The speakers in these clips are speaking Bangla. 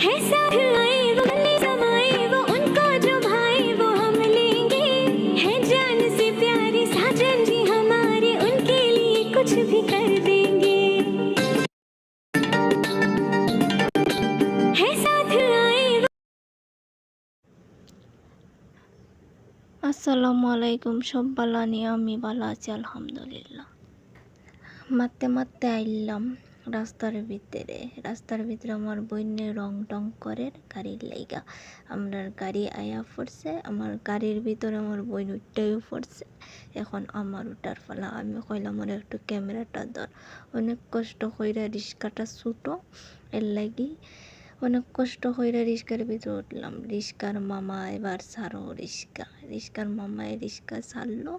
है साथ आए वो गले समाए वो उनको जो भाई वो हम लेंगे, है जान से प्यारी साजन जी हमारे, उनके लिए कुछ भी कर देंगे। है साथ आए আসসালামু আলাইকুম। সব বালা নিয়ে আমি ভালো আছি আলহামদুলিল্লাহ। মারতে মারতে আইলাম রাস্তার ভিতরে আমার বইনে রং টং করে গাড়ির লাইগা। আমার গাড়ি আয়া পড়ছে, আমার গাড়ির ভিতরে আমার বইন উঠতেও পড়ছে। এখন আমার উঠার ফলা, আমি কইলাম ওর একটু ক্যামেরাটা ধর। অনেক কষ্ট কইরা রিস্কাটা ছুটো, এর লাগি অনেক কষ্ট কইরা রিস্কার ভিতরে উঠলাম। রিস্কার মামা এবার ছাড়ো, রিস্কার মামায় রিস্কা ছাড়লো,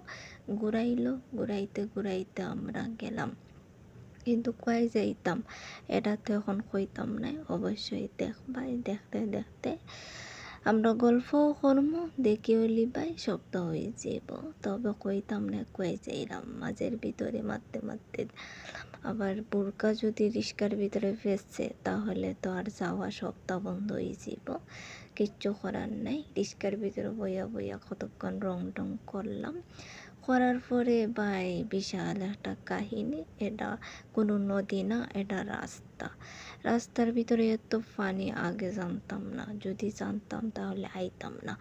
ঘুরাইতে আমরা গেলাম। কিন্তু কয়ে যাইতাম এটা তো এখন কইতাম না, অবশ্যই দেখবাই। দেখতে দেখতে আমরা গল্পও করমু, দেখিও লিবাই, শব্দ হয়ে যাব। তবে কইতাম না কয়ে যাইলাম। মাঝের ভিতরে মারতে মারতে আবার বোরকা যদি রিস্কার ভিতরে ফেসছে তাহলে তো আর যাওয়া সপ্তাহ বন্ধ হয়ে যাব। কিচ্ছু করার নাই। রিস্কার ভিতরে বইয়া কতক্ষণ রং টং করলাম। করার পরে ভাই বিশাল একটা কাহিনী। এটা কোনো নদী না, এটা রাস্তার ভিতরে এত পানি আগে জানতাম না। যদি জানতাম তাহলে আইতাম না।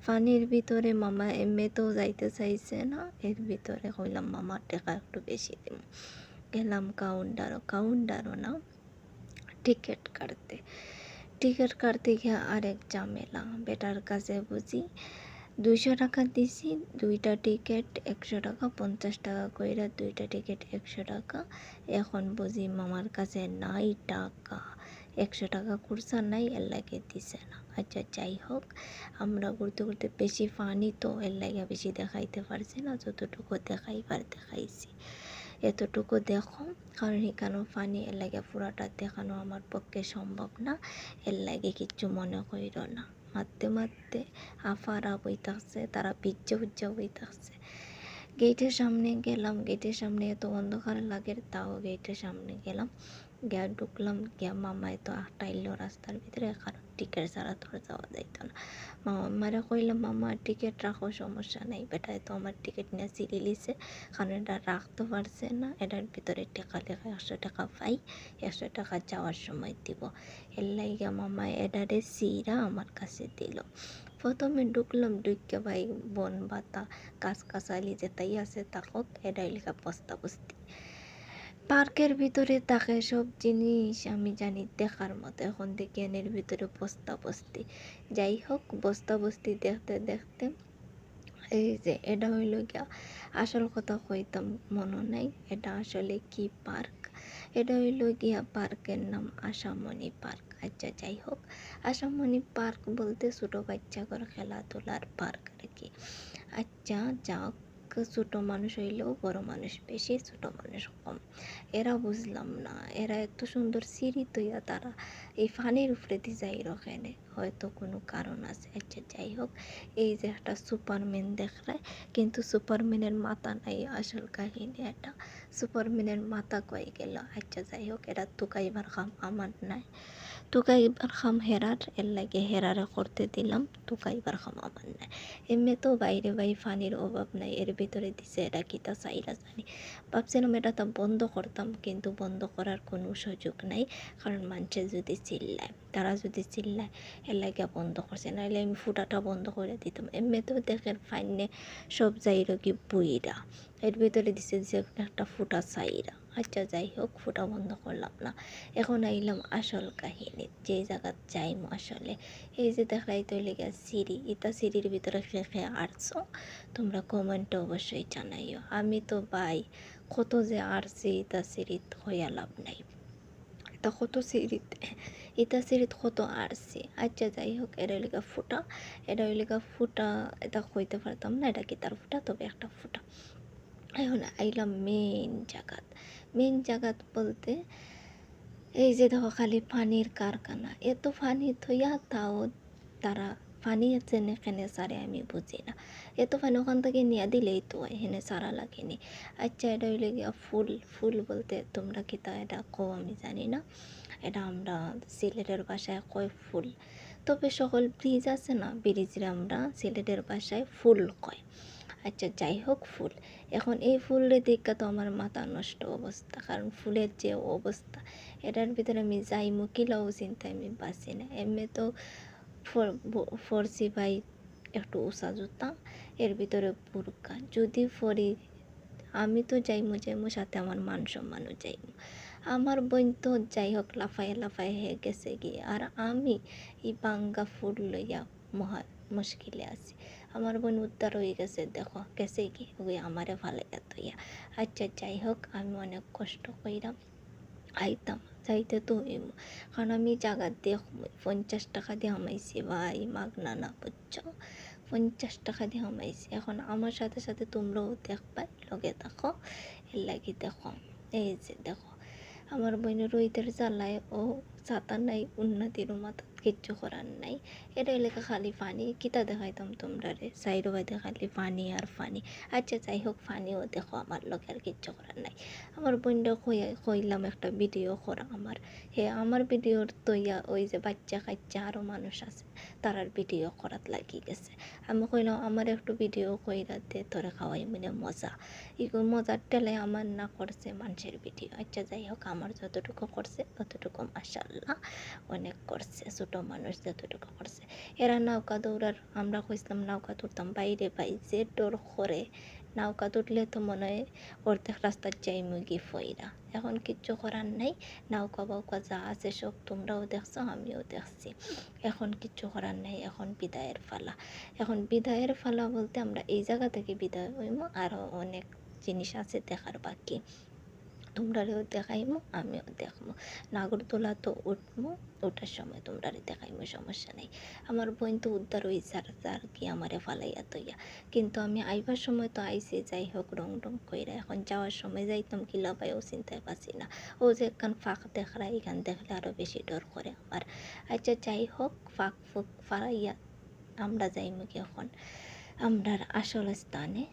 পানির ভিতরে মামা এমনিতেও যাইতে চাইছে না, এর ভিতরে কইলাম মামার টাকা একটু বেশি দিম। গেলাম কাউন্টারও না, টিকিট কাটতে গিয়ে আরেক ঝামেলা। বেটার কাছে বুঝি 200 টাকা দিছি, 2টা টিকিট 100 টাকা, 50 টাকা কইরা 2টা টিকিট 100 টাকা। এখন বুঝি মামার কাছে নাই টাকা, 100 টাকা খুরসা নাই, এর লাগে দিছে না। আচ্ছা যাই হোক, আমরা ঘুরতে বেশি পানি তো এর লাগে বেশি দেখাইতে পারছি না, যতটুকু দেখাইবার দেখাইছি। এতটুকু দেখো, কারণ এখানে পানি, এর লাগে পুরাটা দেখানো আমার পক্ষে সম্ভব না। এর লাগে কিচ্ছু মনে কইর না। মারতে আফারা বই থাকছে, তারা পিজ্জা বই থাকছে। গেটের সামনে গেলাম, গেটের সামনে এত অন্ধকার লাগে, তাও গেটের সামনে গেলাম, গিয়া ঢুকলাম। গিয়া মামায় তো টাইল রাস্তার ভিতরে, কারণ টিকিট ছাড়া তোর যাওয়া যাইতো না। মামারে কইলাম মামা টিকিট রাখো, সমস্যা নেই। বেটায় তো আমার টিকিট নিয়ে চিড়ি লিছে, কারণ এটা রাখতে পারছে না। এটার ভিতরে টাকা লেখা 100 টাকা পাই, 100 টাকা যাওয়ার সময় দিব। এর লাইগা মামা এটারে চিরা আমার কাছে দিল। প্রথমে ঢুকলাম, ঢুকে ভাই বন বাতা গাছগাছালি যেটাই আছে তাকক, এটাই লেখা বস্তা বস্তি। পার্কের ভিতরে থাকে সব জিনিস আমি জানি দেখার মতো, এখন দেখি এর ভিতরে বস্তা বস্তি। যাই হোক, বস্তা বস্তি দেখতে দেখতে এই যে এটা হইল গিয়া আসল কথা কইতাম মনে নাই, এটা আসলে কি পার্ক। এটা হইল গিয়া পার্কের নাম আশামণি পার্ক। আচ্ছা যাই হোক, আশামণি পার্ক বলতে ছোটো বাচ্চাদের খেলাধুলার পার্ক আর কি। আচ্ছা যাক, ছোটো মানুষ হইলেও বড় মানুষ বেশি, ছোটো মানুষ কম। এরা বুঝলাম না, এরা এত সুন্দর সিঁড়ি তৈয়া তারা এই ফানির উপরে দিয়ে যাই রকেনে, হয়তো কোনো কারণ আছে। আচ্ছা যাই হোক, এই যে একটা সুপারম্যান দেখায়, কিন্তু সুপারম্যানের মাথা নাই। আসল কাহিনী এটা, সুপারম্যানের মাথা কয়ে গেল। আচ্ছা যাই হোক, এটা তুকাইবার কাম আমার নাই, তুকাইবার খাম হেরার, এর লাগে হেরারে করতে দিলাম। তুকাইবার খাম আমার নাই। এমনি তো বাইরে ফানির অভাব নাই, এর ভিতরে দিছে এটা কিতা চাইরা জানি। ভাবছিলাম এটা তো বন্ধ করতাম, কিন্তু বন্ধ করার কোনো সুযোগ নাই, কারণ মানুষে যদি চিল্লায়, তারা যদি চিল্লায়, এর লাগে বন্ধ করছে। নাহলে আমি ফুটাটা বন্ধ করে দিতাম। এমনি তো দেখেন ফাইনে সব যাইর কি বুইরা, এর ভিতরে দিছে যে একটা ফুটা চাইরা। আচ্ছা যাই হোক, ফুটা বন্ধ করলাম না। এখন আইলাম আসল কাহিনী, যে জায়গাত যাইম আসলে। এই যে দেখাইতে লেগে সিঁড়ি, এটা সিঁড়ির ভিতরে খেয়ে আটছো, তোমরা কমেন্টে অবশ্যই জানাইও। আমি তো ভাই কত যে আরছি, এটা সিঁড়িত হইয়া লাভ নাই। এটা কত সিঁড়িতে, এটা সিঁড়িত কত আরছি। আচ্ছা যাই হোক, এটা লেগা ফুটা, এটা লেগা ফুটা, এটা কইতে পারতাম না এটা কি তার ফুটা, তবে একটা ফুটা। এখন আইলাম মেইন জাগাত বলতে এই যে দেখো খালি পানির কারখানা, এত পানি থইয়া তাও তারা পানি আছে না এখানে সারে, আমি বুঝি না। এত পানি ওখান থেকে নিয়ে দিলেই তো এখানে সারা লাগেনি। আচ্ছা এটা হইলে গিয়া ফুল বলতে তোমরা কি তা এটা কো আমি জানি না। এটা আমরা সিলেটের ভাষায় কয় ফুল। তবে সকল ব্রিজ আছে না, ব্রিজে আমরা সিলেটের ভাষায় ফুল কয়। আচ্ছা যাই হোক, ফুল। এখন এই ফুলের দিকটা তো আমার মাথা নষ্ট অবস্থা, কারণ ফুলের যে অবস্থা, এটার ভিতরে আমি যাইমু কিলাও চিন্তা আমি বাঁচি না। এমনি তো ফরসি ভাই একটু উঁচা জুতা, এর ভিতরে বুরকা যদি ফরি, আমি তো যাইমু সাথে আমার মান সম্মানও যাইমু। আমার বোন তো যাই হোক লাফায় লাফায় হয়ে গেছে গিয়ে, আর আমি এই বাঙ্গা ফুল লইয়া মহা মুশকিলে আছি। আমার বোন উদ্ধার হয়ে গেছে, দেখো গেছে কি ওই আমারে ভালো এতইয়া। আচ্ছা যাই হোক, আমি অনেক কষ্ট কইরাম আইতাম, যাইতে তো হইব, কারণ আমি জায়গা দিয়ে 50 টাকা দিয়ে হামাইছি ভাই, মাগনা না, বুঝছো? 50 টাকা দিয়ে হামাইছি। এখন আমার সাথে সাথে তোমরাও দেখবা, লগে দেখো, এর লাগি দেখো। এই যে দেখো, আমার বোনের রইদের জ্বালায় ও ছাতা নাই, উন্নতির মাথা কিচ্ছু করার নাই। এটা এলাকা খালি পানি, কিতা দেখাইতাম তোমরা রে, সাইডো বাইতে খালি পানি আর পানি। আচ্ছা যাই হোক, পানিও দেখো আমার লোক, আর কিচ্ছু করার নাই। আমার বোনটা কইলাম একটা ভিডিও করা আমার, আমার ভিডিওর তো ওই যে বাচ্চা কাচ্চা আরও মানুষ আছে, তারার ভিডিও করাত লাগি গেছে। আমি কইলাম আমার একটু ভিডিও কইরা দে, তোরে খাওয়াই মানে মজা। এগুলো মজার টেলে আমার না করছে মানুষের ভিডিও। আচ্ছা যাই হোক, আমার যতটুকু করছে ততটুকু মাশাআল্লাহ অনেক করছে, ছোটো মানুষ যতটুকু করছে। এরা নৌকা দৌড়ার, আমরা কইছিলাম নৌকা তুলতাম, বাইরে ভাই যে ডর করে, নৌকা তুললে তো মনে হয় অর্ধেক রাস্তার যাই মুগি ফইরা। এখন কিচ্ছু করার নাই, নৌকা বৌকা যা আছে সব তোমরাও দেখছো, আমিও দেখছি। এখন কিচ্ছু করার নাই, এখন বিদায়ের পালা। এখন বিদায়ের পালা বলতে আমরা এই জায়গা থেকে বিদায় হইমু, আরও অনেক জিনিস আছে দেখার বাকি, তোমরারেও দেখাইমু, আমিও দেখবো। নাগরদোলা তো উঠবো, ওঠার সময় তোমরারে দেখাইমু, সমস্যা নেই। আমার বোন তো উদ্ধার হইছে, আর কি আমারে ফালাইয়া তৈয়া। কিন্তু আমি আইবার সময় তো আইসি, যাই হোক রং রং কইরা। এখন যাওয়ার সময় যাইতাম কি লাভাইও চিন্তায় পাচ্ছি না। ও যে একখান ফাঁক দেখরা, এখান দেখলে আরও বেশি ডর করে আমার। আচ্ছা যাই হোক, ফাঁক ফুক ফারাইয়া আমরা যাইমু কি এখন আমরার আসল স্থানে।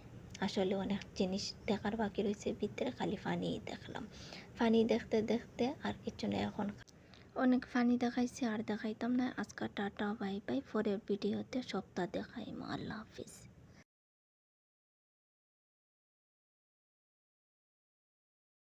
আসলে অনেক জিনিস দেখার বাকি রয়েছে ভিতরে, খালি ফানি দেখলাম। ফানি দেখতে দেখতে আর কিছু নেই, এখন অনেক ফানি দেখাইছি, আর দেখাইতাম না। আজকে টাটা বাই বাই, পরের ভিডিওতে সপ্তাহ দেখাইমু। আল্লাহ হাফিজ।